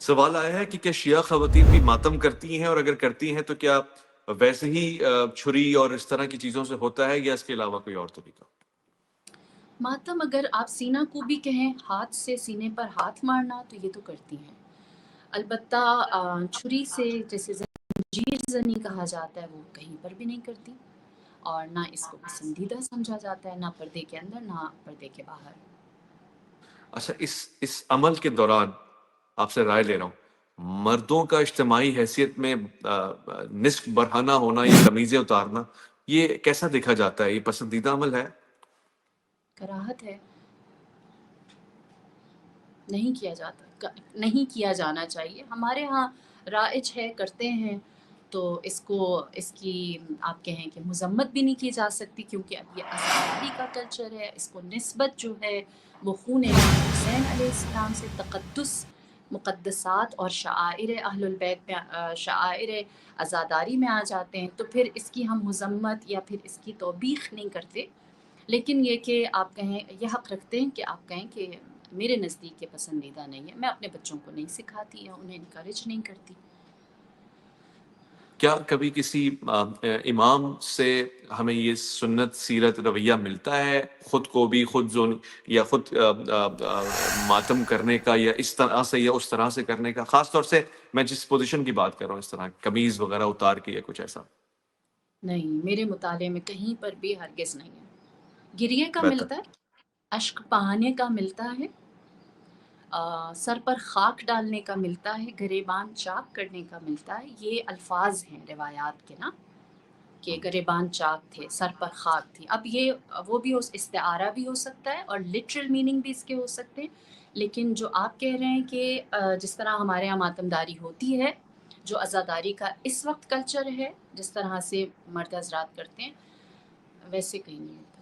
سوال آیا ہے کہ کیا شیعہ خواتین بھی ماتم کرتی ہیں، اور اگر کرتی ہیں تو کیا ویسے ہی چھری اور اس طرح کی چیزوں سے ہوتا ہے، یا اس کے علاوہ کوئی اور طریقہ؟ ماتم اگر آپ سینہ کو بھی کہیں، ہاتھ سے سینے پر ہاتھ مارنا، تو یہ تو کرتی ہیں. البتہ چھری سے جیسے زنجیر زنی کہا جاتا ہے، وہ کہیں پر بھی نہیں کرتی، اور نہ اس کو پسندیدہ سمجھا جاتا ہے، نہ پردے کے اندر نہ پردے کے باہر. اچھا، اس عمل کے دوران آپ سے رائے لے رہا ہوں، مردوں کا اجتماعی حیثیت میں نصف برہنہ ہونا یا قمیضیں اتارنا، یہ کیسا دیکھا جاتا ہے؟ یہ پسندیدہ عمل ہے؟ کراہت ہے، نہیں کیا جاتا، نہیں کیا جانا چاہیے. ہمارے ہاں رائج ہے، کرتے ہیں، تو اس کی آپ کہیں کہ مذمت بھی نہیں کی جا سکتی، کیونکہ اب یہ عزاداری کا کلچر ہے. اس کو نسبت جو ہے وہ خون امام حسین علیہ السلام سے، تقدس، مقدسات اور شعائر اہل البیت میں، شعائر عزاداری میں آ جاتے ہیں. تو پھر اس کی ہم مذمت یا پھر اس کی توبیخ نہیں کرتے، لیکن یہ کہ آپ کہیں، یہ حق رکھتے ہیں کہ آپ کہیں کہ میرے نزدیک یہ پسندیدہ نہیں ہے. میں اپنے بچوں کو نہیں سکھاتی یا انہیں انکریج نہیں کرتی. کیا کبھی کسی امام سے ہمیں یہ سنت سیرت رویہ ملتا ہے، خود کو بھی خود زون یا خود ماتم کرنے کا، یا اس طرح سے یا اس طرح سے کرنے کا؟ خاص طور سے میں جس پوزیشن کی بات کر رہا ہوں، اس طرح قمیض وغیرہ اتار کے یا کچھ ایسا. نہیں، میرے مطالعے میں کہیں پر بھی ہرگز نہیں ہے. گریے کا بہتر. ملتا ہے، اشک بہانے کا ملتا ہے، سر پر خاک ڈالنے کا ملتا ہے، گریبان چاک کرنے کا ملتا ہے. یہ الفاظ ہیں روایات کے نا، کہ گریبان چاک تھے، سر پر خاک تھی. اب یہ وہ بھی استعارہ بھی ہو سکتا ہے اور لٹرل میننگ بھی اس کے ہو سکتے ہیں. لیکن جو آپ کہہ رہے ہیں کہ جس طرح ہمارے یہاں ماتم داری ہوتی ہے، جو عزاداری کا اس وقت کلچر ہے، جس طرح سے مرد حضرات کرتے ہیں، ویسے کہیں نہیں ہوتا.